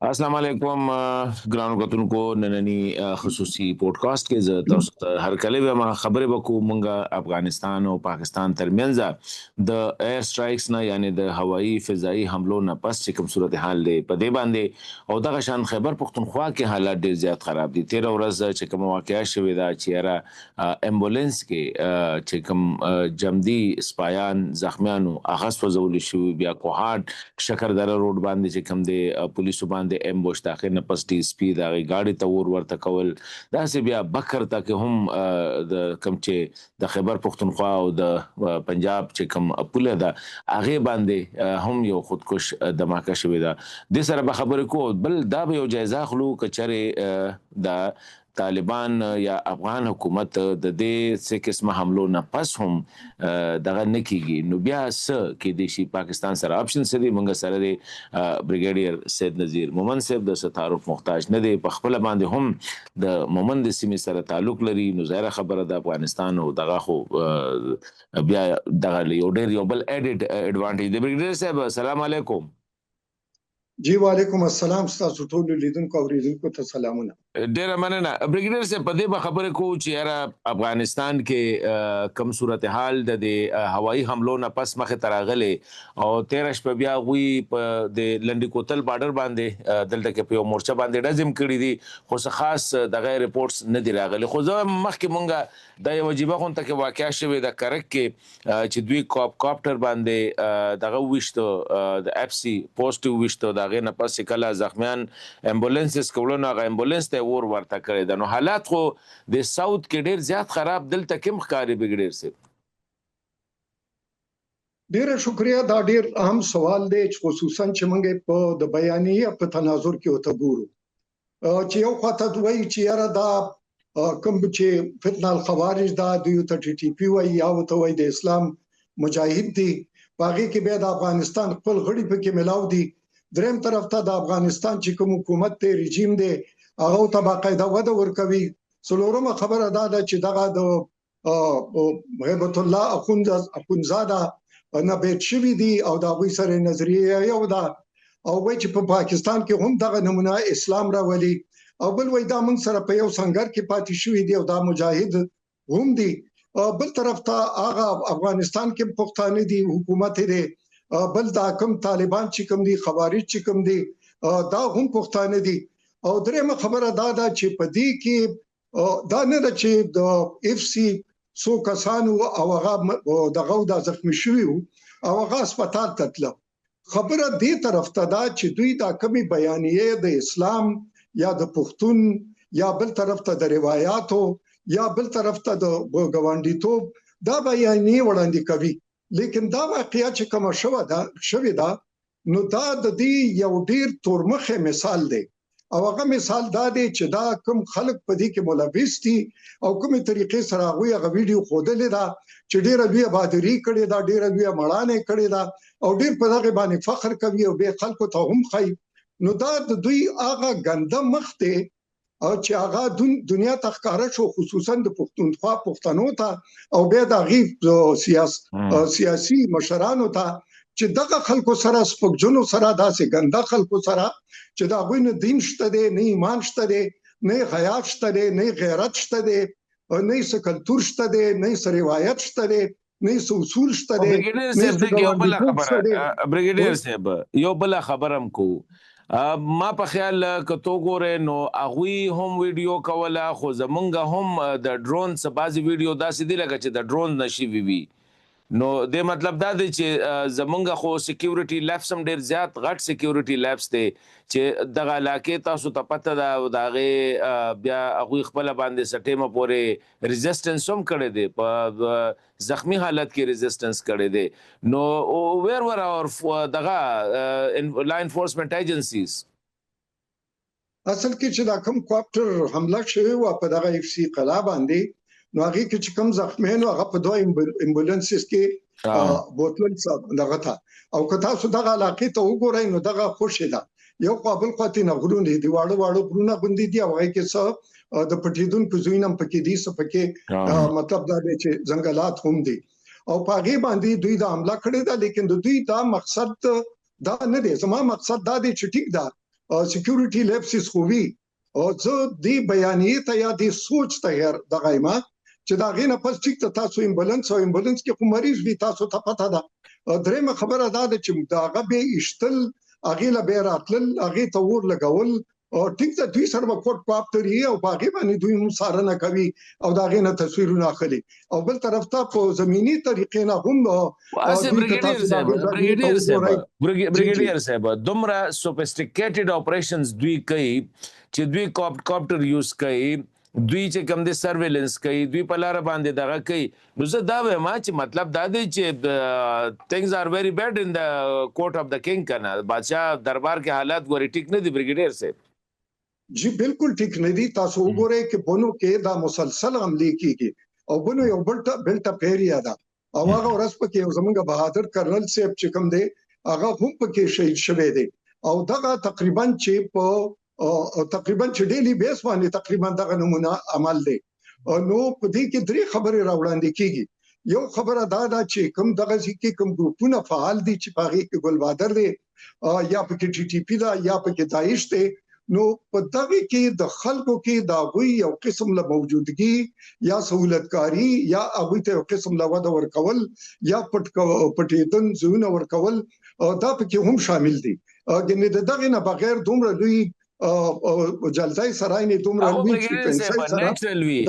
अस्सलाम वालेकुम ګرانو کتونکو نننی خصوصي پودکاسټ کې زه تاسو ته هر کله به ما خبرې وکړو مونږه افغانستان او پاکستان ترمنځ د ایر سټرایکس نه یعنی د هوایی فضایی حملو نه پس چې کوم صورتحال دی په دې باندې او دغه شان خیبر پختونخوا کې حالات ډیر زیات خراب دي 13 ورځ چې کوم واقعیا شوې ده چې را امبولانس کې چې کوم جمدی سپایان زخمیانو اغاز وزول شو بیا کوهاټ شکردره روډ باندې چې کوم دی پولیسو باندې امبوش تاخیر نه پس ټي اس پی دا غاړي ته ورته کول دا سه بیا بکر تک هم د کم چې د خیبر پختونخوا او د پنجاب چې کم پوله دا هغه باندې هم یو خودکش دماکه شوې ده د سره به خبرې کو بل دا به یو جایزه خلو کچره دا طالبان یا افغان حکومت د دې څه قسمه حملو نه پس هم دغه نکېږي نو بیا څه کې د شي پاکستان سره اپشن سره موږ سره دی بریګیډیر سید نذیر مومن صاحب د تعارف محتاج نه دی په خپل باندې هم د مومن د سیمې سره تعلق لري نو ظاهر خبره د افغانستان او دغه خو بیا دغه یو ډیر یو بل اډیټ اډوانټیج دی بریګیډیر صاحب السلام علیکم جی وعلیکم السلام تاسو ټول لیدونکو او اوریدونکو ته سلامونه ډیر مننه بریګیډیر صاحب په دې به خبره کو چې یاره افغانستان کې کم صورتحال د هوایی حملو نه پس مخه تراغله او 13 شپه بیا غوي په د لنډي کوتل بارډر باندې دلته کې په مورچه باندې ډزم کړی دي خو خاص د غیر ریپورتس نه دی راغلي خو زه مخکې مونږه د یو واجبہ خون ته کې واقع شوه د کرک کې چې دوی کوپټر باندې دغه وشته د اف سي پوزټیو وشته دغه نه پس کله زخمیان امبولانسز کولونه غ امبولانس ته ورته کړی د نو حالات خو د ساوث کې ډیر زیات خراب دلته کوم ښکاری بګډیر سي ډیره شکریا دا ډیر اهم سوال دی خصوصا چې موږ په د بیانیه په تناظر کې وته ګورو چې یو خاطر دوی چې یاره دا کوم چې فتنه الخوارج دا د ټي ټي پی وای یا ته وای د اسلام مجاهد دي باغی کې به د افغانستان خپل غړي په کې ملاو دي دریم طرف ته د افغانستان چې کوم حکومت ته رژیم دی هغه ته باقاعده وده ورکوي څلورمه خبره دا ده چې دغه د هیبت الله اخونزاده نه بیت شوی دي او دا غوي سره نظریه یو ده او وای چې په پاکستان کې هم دغه نمونه اسلام راولي او بل وای دا موږ سره په یو سنگر کې پاتې شوی دی او دا مجاهد هم دي بل طرف ته هغه افغانستان کې پښتانه دي حکومت دی بل دا کوم طالبان چې کوم دي خوارج چې کوم دي دا هم پښتانه دي او درېمه خبره دا ده چې په دې کې دا نه ده چې د اف سی څو کسانو او هغه دغه د زخمی شوی او هغه هسپتال ته تلل خبره دې طرف ته دا چې دوی دا کمی بیانیه د اسلام یا د پښتون یا بل طرف ته د روایتو یا بل طرف ته د ګوانډیتوب دا بیانیه وړاندې کوي لیکن دا واقعیا چې کوم شوه دا نو دا د دې یو ډیر تورمخه مثال دی او هغه مثال دا دی چې دا کوم خلک په دې کې ملوث دي او کومه طریقې سره هغه ویډیو خودلې دا چې ډیر لوی بادری کړي دا ډیر لوی مړانه کړي دا او ډیر په دغه باندې فخر کوي او به خلکو ته هم خي نو دا د دوی هغه ګنده مخ ته او چې هغه دنیا ته ښکارا شو خصوصا د پښتونخوا پښتنو ته او به د غیب سیاسي مشرانو ته چې دغه خلکو سره سپکجنو سره داسې ګنده خلکو سره چې دا غوینه دین شته دی نه ایمان شته دی نه حیا شته دی نه غیرت شته دی نه څه کلتور شته دی نه څه روایت شته دی نه څه اصول شته دی بریګیډیر صاحب یو بل خبرم کو ما په خیال کتو ګوره نو اغوی هم ویډیو کوله خو زمونږ هم د ډرون څخه بعضی ویډیو داسې دی لکه چې د ډرون نشي وی نو د مطلب دا دی چې زمونږ خو سکیورټي لیبس هم ډیر زیات غټ سکیورټي لیبس دی چې دغه علاقې تاسو ته پته ده داغه بیا هغه خپل باندې سټیمه پورې ریزिस्टنس هم کړی دی په زخمی حالت کې ریزिस्टنس کړی دی نو ویر ور اور دغه لا انفورسمنت ایجنسیز اصل کې چې دا کوم کوپټر حمله شوی و په دغه اف سی قلا باندې نو هغه کې چې کوم زخمیانو هغه په دوه امبولانسز کې بوتل دغه تا او که تاسو دغه علاقې ته وګورئ نو دغه خوشی ده یو قابل خاطر غرونه دي واړو غرونه غوندي دي او هغه کې څه د پټیدونکو زوینم پکې دي څه پکې مطلب دا دی چې ځنګلات هم دي او په هغه باندې دوی د حمله کړې ده لیکن دوی دا مقصد دا نه دی زما مقصد دا دی چې ټیک ده سکیورټي لیپسز خو وی او زه دې بیانیه ته یا دې سوچ ته غیر دغه ما چې دا غینه پس ټیک ته تاسو امبولانس کې خو مریض وی تاسو ته پته ده. درېمه خبره دا ده چې دا غبه اشتل اغه له بیر اتل اغه ته ور لګول او ټیک ته دوی سره کوټ پاپتري او باغې باندې دوی هم سارنه کوي او دا غینه تصویرونه اخلي او بل طرف ته په زمینی طریقې نه هم واسه بریګیډیر صاحب دومره سوفیسټیکیټډ اپریشنز دوی کوي چې دوی کاپټر یوز کوي دوی چې کوم د سرویلنس کوي دوی په لار باندې دغه کوي نو زه دا وایم چې مطلب دا دی چې things are very bad in the court of the king کنه بادشاہ دربار کې حالات ګوري ټیک نه دی بریګیډیر صاحب جی بالکل ټیک نه دي تاسو وګورئ چې بونو کې دا مسلسل عملی کیږي او بونو یو بلټا پیریا دا او هغه ورځ په کې زمونږ بهادر کرنل صاحب چې کوم دی هغه هم په کې شهید شوی دی او دغه تقریبا چې ډیلی بیس باندې تقریبا دغه نمونه عمل دی نو په دې کې درې خبرې راوړاندې کیږي یو خبره دا ده چې کوم دغه ځکه کوم ګروپونه فعال دي چې پاغي کې ګلبادر دی یا په کې ټي ټي پی دا یا په کې داعش دی نو په دغه کې د خلکو کې دا وی یو قسم له موجودګي یا سہولتکاری یا هغه ته یو قسم له وده ورکول یا پټیدن زونه ورکول دا پکې هم شامل دي ګنې دغه نه بغیر دومره لوی جلسای سرای نه دومره لوی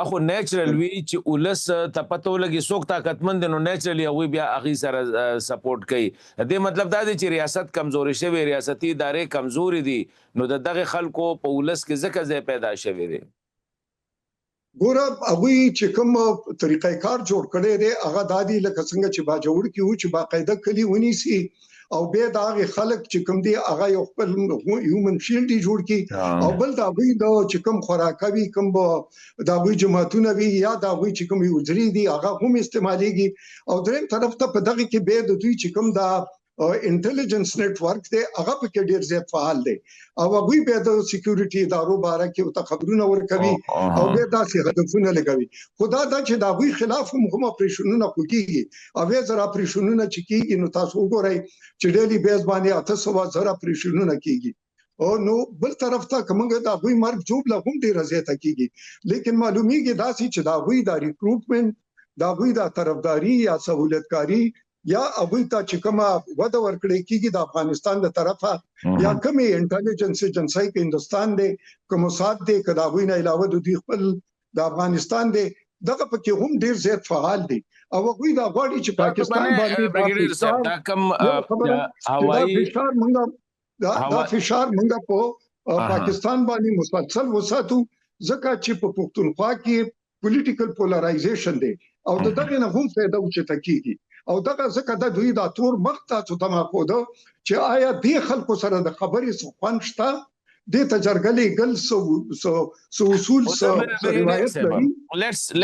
اخو نیچرل وی چې ولس ته پته ولګي څوک طاقتمند نو نیچرلی هغه بیا اغي سره سپورټ کوي دې مطلب دا دی چې ریاست کمزوري شوی ریاستي ادارې کمزوري دي نو دغه خلکو په ولس کې ځکه ځای پیدا شوی دی ګوره هغه چې کوم طریقې کار جوړ کړي دی هغه دادی لکه څنګه چې باجوړ کې و چې باقاعده کلی ونی سي او به دا خلک چې کوم دی هغه یو خپل هیومن شیلډ جوړ کی او بل دا وی دا چې کوم خوراکوي کوم دا وی جماعتونه وی یا دا وی چې کوم یوزري دي هغه هم استعماليږي او دریم طرف ته په دغه کې به د دوی چې کوم دا انټيليجنس نت ورک دی هغه په کې ډیر زیات فعال دی او هغه به د سکیورټي ادارو باره کې او خبرونه ورکوي او به دا څه هدفونه لګوي خدا دا چې دا وی خلاف هم اپریشنونه کوي او به زرا اپریشنونه چې کیږي نو تاسو وګورئ چې ډیلی بیس باندې 800 زره اپریشنونه کیږي او نو بل طرف ته کومه دا وی مرګ جوب له هم ډیر زیاته کیږي لیکن معلومیږي دا چې دا وی دا ریکروټمنت دا وی دا طرفداري یا سہولتکاری یا هغه ته چې کومه وده ورکړي کیږي د افغانستان له طرفه یا کومي انټيليجنس ایجنسی کې هندستان دی کوم سات دی کدا وی نه علاوه د دوی خپل د افغانستان دی دغه پکې هم ډیر زیات فعال دي او هغه دا غواړي چې پاکستان باندې دا کم هوایي فشار منګه په پاکستان باندې مسلسل وساتو ځکه چې په پښتونخوا کې پولیټیکل پولرایزیشن دی او دغه نه هم فائدہ وچته کیږي او دغه ځکه د دوی د تور مخ ته تما خو ده چې آیا د خلکو سره د خبرې څه خوانشته د تجرګلې ګل سو اصول سو روایت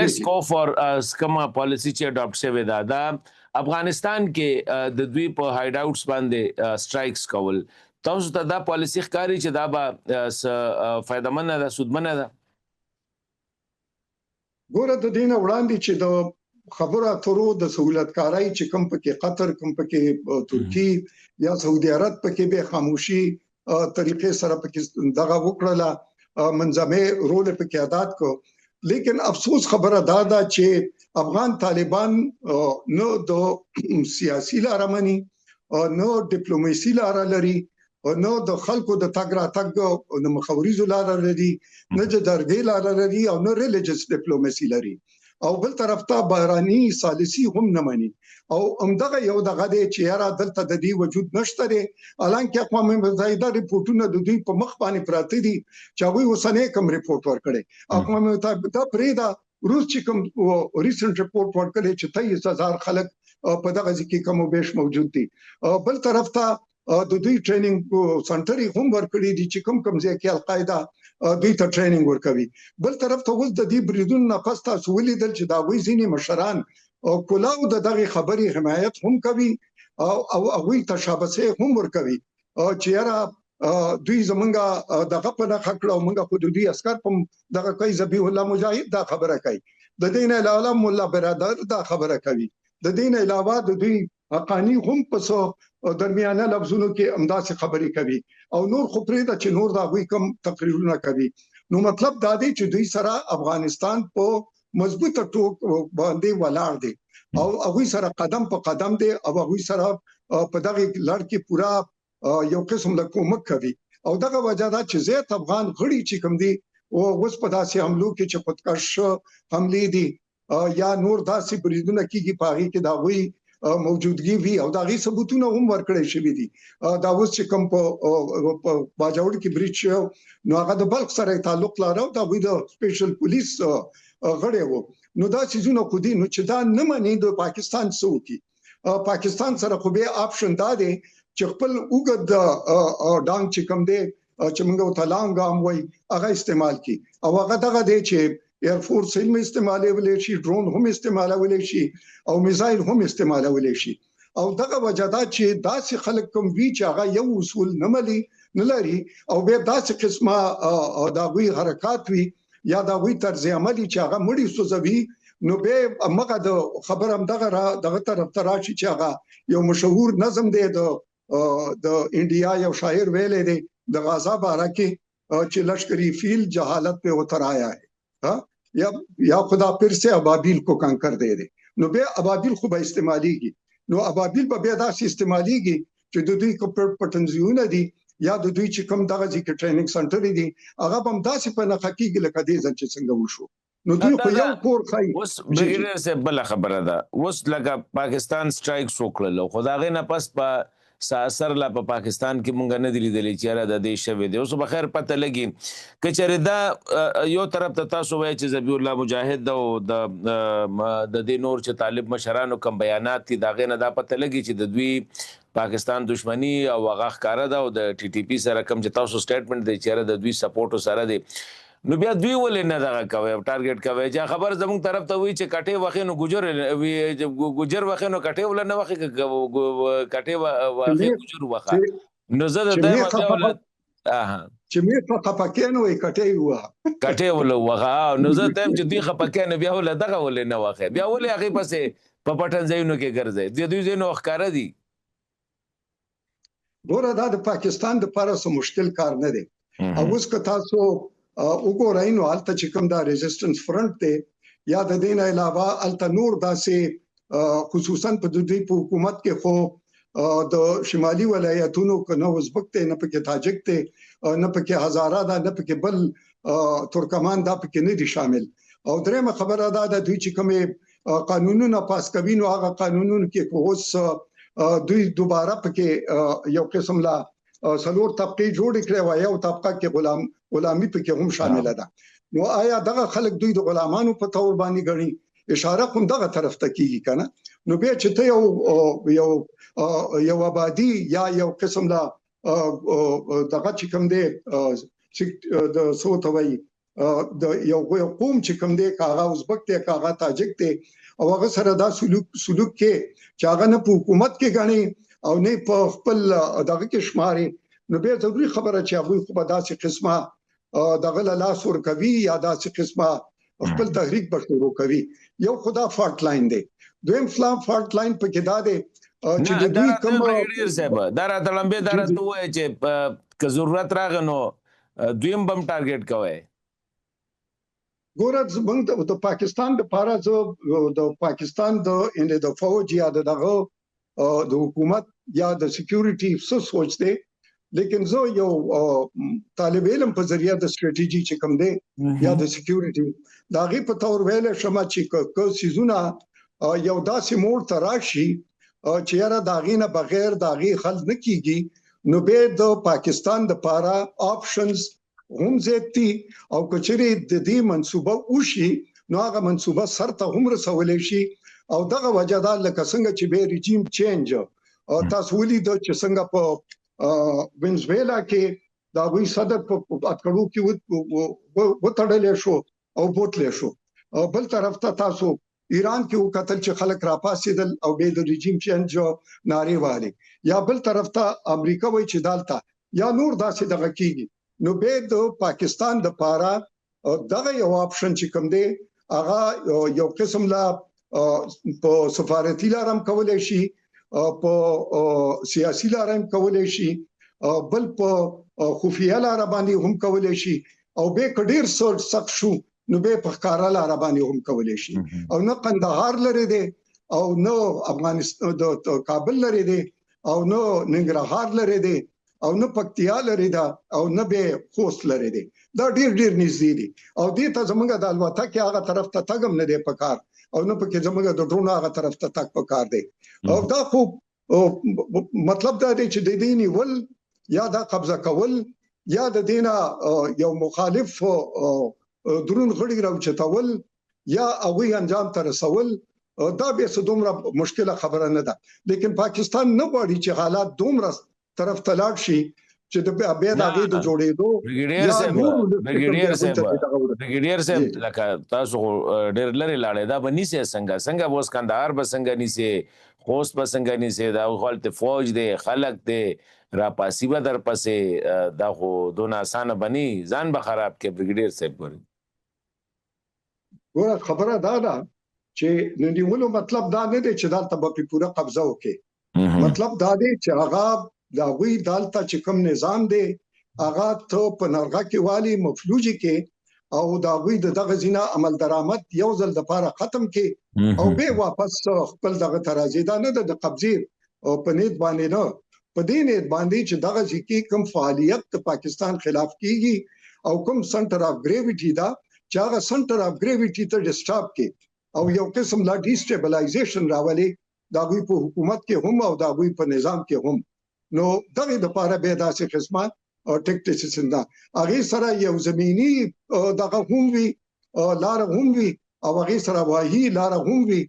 let's go for کما پالیسی چې اډاپټ شوی دا افغانستان کې د دوی په هاید اوټس باندې سټرایکس کول تاسو ته دا پالیسی ښکاری چې دا به فائدمن ده سودمن ده ګوره د دین وړاندې چې د خبره اترو د سہولتکارای چې کوم پکې قطر کوم پکې ترکی یا سعودي عرب پکې به خاموشي طریقې سره پکې دغه وکړه منظمه رول پکې ادا کو لیکن افسوس خبره دا ده چې افغان طالبان نو د سیاسي لارمني نو ډیپلوماسي لار لري نو د خلکو د تګ را تګ د مخاوريزو لار لري نه د درګي لار لري او نو ریلیجیس ډیپلوماسي لري او بل طرف ته بهراني سالسي هم نه مني او همدغه یو دغه دی چې یاره دلته د دې وجود نشته دی الانکه اقوام متحده ریپورتونه د دوی په مخ باندې پراته دي چې هغه وسنه کوم ریپورت ورکړي اقوام متحده پرېدا روس چې کوم ریسنت ریپورت ورکړي چې 23000 خلک په دغه ځکه کوم بیش موجود دي بل طرف ته د دوی ټریننګ سنټر هم ورکړي دي چې کوم ځای کې القاعده دوی ته ټریننګ ورکوي بل طرف ته اوس د دې بریدون نفس تاسو ولیدل چې دا وی ځینی مشران او کلاو دغه خبري حمایت هم کوي او هغه تشابسه هم ورکوي چې یاره دوی زمونږه دغه په نه خکړه او مونږه حدودي عسكر په دغه کوي ذبیح الله مجاهد دا خبره کوي د دین علاوه مولا برادر دا خبره کوي د دین علاوه د دوی حقانی هم په درمیانه لفظونو کې امداسې خبرې کوي او نور خو پرې د چې نور دا وی کم تقریرونه کوي. نو مطلب دا دی چې دوی سره افغانستان په مضبوطه ټوک باندې ولاړ دی او هغه سره قدم په قدم دی او هغه سره په دغه لړ کې پورا یو قسم له کومک کوي او دغه وجہ دا چې زیات افغان غړي چې کوم دي او اوس په داسې حملو کې چې خودکش حملې دي یا نور داسې بریدونه کیږي په هغه کې دا وی موجودګي وی او دا غي ثبوتونه هم ورکړی شوی دي. دا اوس چې کوم په باجوړ کې بریچ نو هغه د بلخ سره تعلق لري دا وی د سپیشل پولیس غړي وو. نو دا چیزونه خو دي نو چې دا نه مانی د پاکستان څوکي پاکستان سره خو به آپشن دا دی چې خپل وګد ډانګ چې کوم دی چې موږ ته لانګ هم وای هغه استعمال کی او هغه دغه دی چې ایر فورس هم استعمالولای شي ډرون هم استعمالولای شي او میزایل هم استعمالولای شي او دغه وجدا چې داسې خلک کوم وی چې هغه یو اصول نه ملي نه لري او به داسې قسمه دا وی حرکت وی یا دا وی طرز عملی چې هغه مړی سوځوي نو به مګه د خبر هم دغه طرف تراشي چې هغه یو مشهور نظم دی د انډیا یو شاعر ویلې دی د غزا باره کې چې لشکری فیل جهالت په اترایا ہے یا خدا پھر سے ابابیل کو کنکر دے دے. نو به ابابیل خو به استعماليږي نو ابابیل به داسې استعماليږي چې د دوی کوم پټنځونه دي یا د دوی چې کوم دغه ځکه ټریننګ سنټر دي هغه هم داسې په نخکیږي لکه دې ځل چې څنګه وشو. نو دوی خو یو کور خای اوس بغیر سے بل خبره ده اوس لکه پاکستان سټرایک وکړل خو دا غي نه پس په اثر لا په پاکستان کې مونږ نه دی لیدلې چې را د دې شوه دی اوس بخیر پته لګي کچره دا یو طرف ته تاسو وایي چې ذبیح الله مجاهد او د دې نور چې طالب مشرانو کوم بیانات دي دا غي نه دا پته لګي چې د دوی پاکستان دشمنی او هغه ښکارا ده او د ټي ټي پی سره کوم چې تاسو سټیټمنټ دی چې د دوی سپورټ سره دی نو بیا دوی ولې نه دا کوي ټارګټ کوي چې خبر زموږ طرف ته وی چې کټه وخینو ګجر وخینو کټه ول نه وخی کټه وخی ګجر وخا نو زه د دایمه چې مې په خپکینو کټه کټه ول وخا نو زه تم چې دوی خپکینو بیا ول دغه ول نه وخی بیا ول هغه پسې په پټن ځایونو کې ګرځي د دوی ځینو ښکارا دي ګوره دا د پاکستان د لپاره سم مشکل کار نه دی او اوس که تاسو وګورئ نو الته چې کوم دا ریزिस्टेंस فرنٹ ته یا د دین علاوه الته نور داسې خصوصا په دوی په حکومت کې خو د شمالي ولایتونو کنه ازبک ته نه پکې تاجک ته نه پکې هزاره دا نه پکې بل ترکمان دا پکې نه دي شامل او درېمه خبره دا د دوی چې کوم قانونونه پاس کوي نو هغه قانونونه کې اوس دوی دوباره پکې یو قسم لا سلور طبقه جوړ کړي وای او طبقه کې غلامی پکې هم شامل ده نو آیا دغه خلک دوی د غلامانو په تور باندې غني اشاره کوم دغه طرف ته کیږي کنه نو به چې ته یو آبادی یا یو قسم لا دغه چې کوم دی د سوتوي د یو قوم چې کوم دی کاغه ازبک ته کاغه تاجک ته او هغه سره دا سلوک کې چې هغه نه په حکومت کې غني او نه په خپل دغه کې شماري نو به ضروري خبره چې هغه خو به داسې قسمه دغه لاس ور کوي یا داسې قسمه خپل تحریک بشورو کوي یو خدا فالټ لاین دی دویم فالټ لاین په کې دا دی چې د دوی کوم دا راته لمبه دا راته وایي چې که ضرورت راغنو دویم بم ټارګټ کوي ګوره زمونږ د پاکستان لپاره د پاکستان د فوج یا دغه د حکومت یا د سکیورټي څه سوچ دی لیکن زه یو طالب علم په ذریعہ د ستراتیژي چې کوم دی یا د سکیورټي دا غي په تور ویل شمه چې کو سيزونه یو داسې موړ تراشي چې یاره داغینه بغیر داغي حل نه کیږي نو به د پاکستان د لپاره آپشنز هم زیاتی او کچري د دې منسوبه وشي نو هغه منسوبه سرته هم رسولې شي او دغه وجه دا لکه څنګه چې به رژیم چینج او تاسو ولید چې څنګه په وینزویلا کې دا وی صدر په اتکړو کې وټړلې شو او بوتلې شو بل طرف ته تاسو ایران کې وکتل چې خلک راپاسېدل او به د رژیم چینج ناری والي یا بل طرف ته امریکا وای چې دالتا یا نور داسې دغه کیږي نو به د پاکستان د پاره دغه یو آپشن چې کوم دی هغه یو قسم لا په سفارتي لارم کولای شي په سیاسي لار هم کولای شي بل په خفیه لار باندې هم کولای شي او به کډیر سخت شو نو به په ښکارا لار باندې هم کولای شي او نه قندهار لري دی او نه افغانستان د کابل لري دی او نه ننګرهار لري دی او نه پکتیا لري دا او نه به خوست لري دی دا ډیر نږدې دي او دې ته زمونږ د الوتکې هغه طرف ته تګم نه دی پکار او نه پکې زمونږ د ډرون هغه طرف ته تګ پکار دی او دا خو مطلب دا دی چې د دې نیول یا دا قبضه کول یا د دینا یو مخالف درون غړي راوچتول یا هغه انجام ته رسول دا به څه دومره مشکله خبره نه ده لیکن پاکستان نه غواړي چې حالات دومره طرف تلاړ شي چې د بیا د هغه د جوړېدو برګیډیر صاحب لکه تاسو ډېر لري لاړې دا بنيسه څنګه وس کندهار به څنګه نيسه خوست به څنګه نيسه دا خپل فوج دی خلک دی را پاسي به در پسې دا خو دون آسان بني ځان به خراب کې برګیډیر صاحب ګوري ګوره خبره دا ده چې نیولو مطلب دا نه دی چې دلته به پوره قبضه وکړي مطلب دا دی چې هغه دا وی دالته چې کوم نظام دی هغه ته په نرغه کې والی مفلوجي کې او دا وی دغه زینا عمل درآمد یو ځل د لپاره ختم کې او به واپس خپل دغه ترازی دا نه د قبضه او پنيت باندې نه په دې نه باندې چې دغه ځکه کوم فعالیت د پاکستان خلاف کیږي او کوم سنټر اف ګریویټي دا چې هغه سنټر اف ګریویټي ته ډسټرب کې او یو قسم لا ډیسټیبلایزیشن راولي دا وی په حکومت کې هم او دا وی په نظام کې هم نو دغه د لپاره به داسې قسمه او ټیکټیکس دا هغه سره یو زمینی دغه هم وی لار هم وی او هغه سره واهي لار هم وی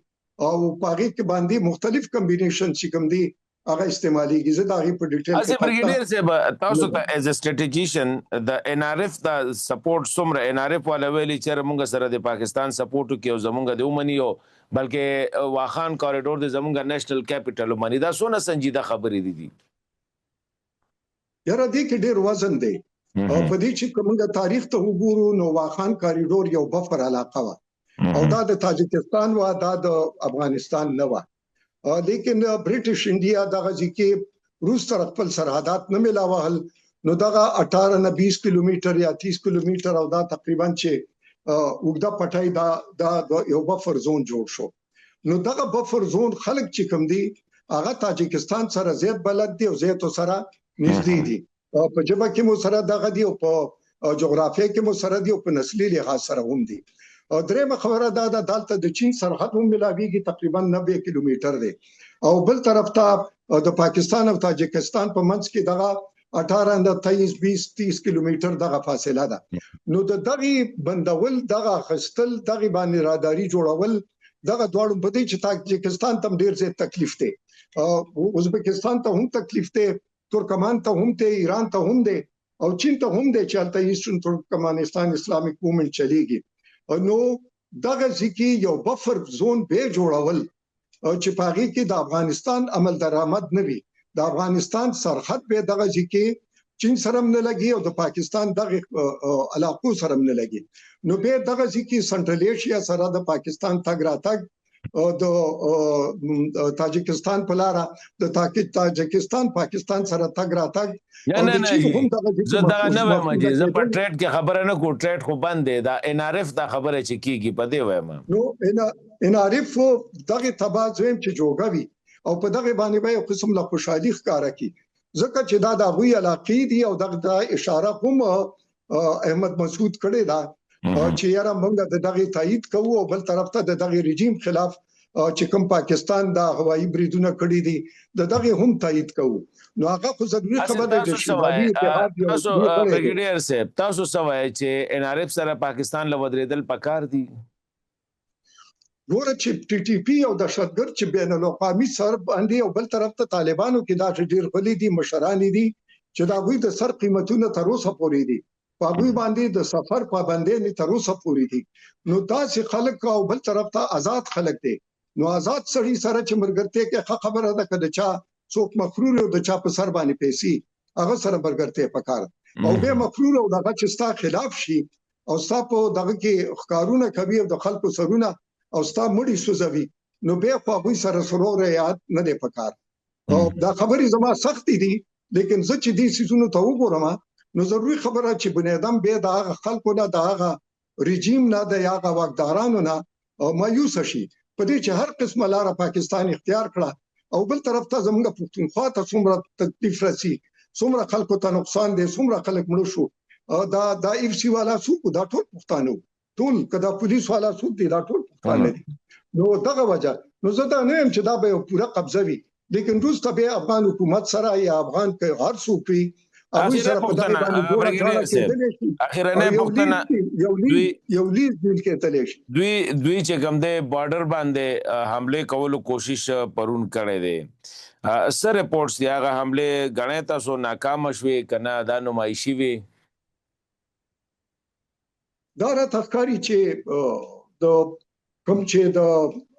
او پاره کې باندې مختلف کمبینیشن چې کوم دي هغه استعماليږي زه دا غي په ډیټیل کې برګیډیر صاحب تاسو ته ایز ا سټریټیجیشن د ان ار اف دا سپورټ سمره ان ار اف ولا ویلي چې موږ سره د پاکستان سپورټ کې او زمونږ د ومنیو بلکې واخان کوریډور د زمونږ نېشنل کیپټل ومني دا سونه سنجیده خبرې دي یاره دې کې ډېر وزن دی او په دې چې کومه تاریخ ته وګورو نو واخان کوریډور یو بفر علاقه و او دا د تاجکستان و دا د افغانستان نه و لیکن برټش انډیا دغه ځکه روس سره خپل سرحدات نه ملاوهل نو دغه 18 نه 20 کیلومتر یا 30 کیلومتر او دا تقریبا چې وګدا پټای دا یو بفر زون جوړ شو نو دغه بفر زون خلک چې کوم دي هغه تاجکستان سره زیات بلد دي او زیات سره نږدې دي په جبه کې مو سره دغه دی او په جغرافیه کې مو سره دی او په نسلي لحاظ سره هم دي درېمه خبره دا د دالته د چین سرحد هم ملاويږي تقریبا 90 کیلومتر دی او بل طرف ته د پاکستان او تاجکستان په منځ کې دغه 18 د 23 20 30 کیلومتر دغه فاصله ده نو د دغه بندول دغه خستل دغه باندې راداري جوړول دغه دواړو په دې چې تاجکستان تم ډیر زیات تکلیف دی ازبکستان ته هم تکلیف دی ترکمان ته هم ته ایران ته هم دی او چین ته هم دی چې البته ایسترن ترکمانستان اسلامیک موومنت چلیږي نو دغه ځکه یو بفر زون به جوړول چې پاغي کې د افغانستان عمل درآمد نه وي د افغانستان سرحد به دغه ځکه چین سره نه لګي او د پاکستان دغه علاقو سره نه لګي نو به دغه ځکه سنټرل ایشیا سره د پاکستان تګ راتګ د تاجکستان په لار د تاجکستان پاکستان سره تګ راتګ نه زه دا نه وایم چې زه په ټریډ کې خبره نه کوم ټریډ خو بند دی دا ان ار اف دا خبره چې کیږي په دې وایم نو ان ار اف دغه تبازم چې جوړوي او په دغه باندې به یو قسم لا خوشحالي ښکارا کی ځکه چې دا د غوي علاقې دي او دغه اشاره هم احمد مسعود کړي دا چې یاره موږ دغه تایید کوو او بل طرف ته دغه رژیم خلاف چې کوم پاکستان دا هوایي بریدونه کړی دي دغه هم تایید کوو نو هغه خو ضروري خبره ده چې شمالي اتحاد تاسو برګیډیر صاحب تاسو سوای چې ان ار اف سره پاکستان لودریدل پکار دي ګوره چې ټي ټي پی او دهشتګرد چې بین الاقوامي سر باندې او بل طرف ته طالبانو کې دا ډیر غلي دي مشران دي چې دا غوي د سر قیمتونه تر اوسه پورې دي په غوي باندې د سفر پابندۍ نه تر اوسه پورې دي نو تاسو خلک او بل طرف ته آزاد خلک دي نو آزاد سړي سره چې مرګرته کې خبره ده کده چا څوک مفرور او د چا په سر باندې پیسې هغه سره مرګرته پکار او به مفرور او دغه چې ستا خلاف شي او ستا په دغه کې ښکارونه کوي او د خلکو سرونه او ستا مړی سوځوي نو به په غوي سره سرور یاد نه دی پکار دا خبرې زما سختې دي لیکن زه چې دې سيزونو ته وګورم نو ضروري خبره چې بنی ادم به د هغه خلکو نه د هغه رژیم نه د هغه واکدارانو نه مایوس شي په دې چې هر قسمه لار پاکستان اختیار کړه او بل طرف ته زموږ پښتونخوا ته څومره تکلیف راسي څومره خلکو ته نقصان دي څومره خلک مړ شو دا اف سی والا څوک دا ټول پښتانه ټول کدا پولیس والا څوک دي دا ټول پښتانه دي نو دغه وجه نو زه دا نه يم چې دا به پوره قبضه وي لیکن روسته به افغان حکومت سره یا افغان کې هر څوک وي هغه سره په دغه باندې ګوره اخیرنه پښتنه یو لیز دل کې تللی شي دوی چې کوم د بارډر باندې حمله کولو کوشش پرون کړي دي سر ریپورتس دی هغه حمله غنې تاسو ناکام شوي کنه دا نمایشي وي دا را تخکاری چې د کوم چې د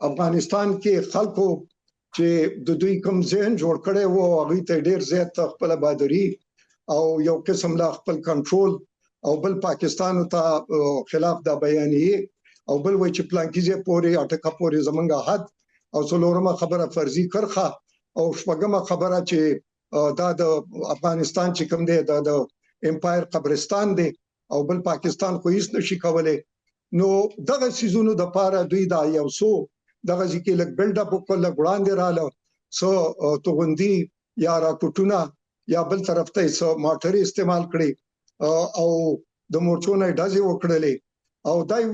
افغانستان کې خلکو چې د دوی کوم ذهن جوړ کړي وو هغه ته ډیر زیات خپل بادری او یو قسم لا خپل کنټرول او بل پاکستان ته خلاف دا بیانیه او بل وای چې پلانکیزه پوري اټکا پوري زمونږه حد او څلورمه خبره فرضي کرخه او شپږمه خبره چې دا د افغانستان چې کوم دی د امپایر قبرستان دی او بل پاکستان خو هیڅ نشي کولای نو دغه سيزونو د پاره دوی دا یو سو دغه ځکه لک بلډ اپ وکړل وړاندې رااله سو توغندي یا راکټونه یا بل طرف ته سو ماټر استعمال کړي او د مورچونه ډازي وکړلې او دای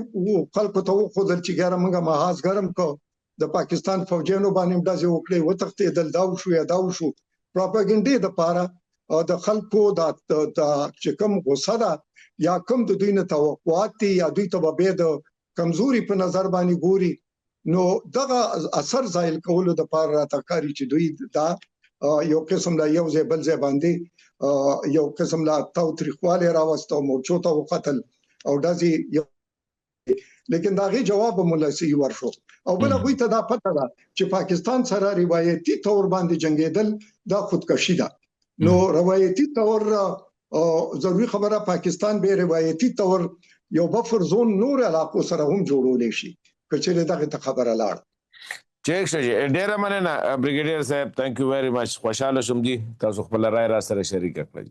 خلکو ته خو دل چې ګرم موږ محاذ ګرم کو د پاکستان فوجانو باندې ډازي وکړي وتښتې دل داو شو یا داو شو پروپاګاندا د پاره د خلکو د چې کوم غوسه ده یا کوم د دوی نه توقعات دي یا دوی ته به د کمزوري په نظر باندې ګوري نو دغه اثر زایل کولو د پاره راټکاري چې دوی دا یو قسم لا یو ځای بل ځای باندې یو قسم لا تاوتریخواله راوستو مورچو ته قتل او دازي لیکن داغه جواب مولسی ورشو او بل غوي ته دا پته ده چې پاکستان سره روایتي تور باندې جنگیدل دا خودکشي ده نو روایتي تور ضروري خبره پاکستان به روایتي تور یو بفر زون نور علاقو سره هم جوړول شي کچېره دغه خبره لاړ چیک شي ډیره مننه بریګیډیر صاحب ثانک یو ویری مچ خوشاله شوم دي تاسو خپل رائے را سره شریک کړئ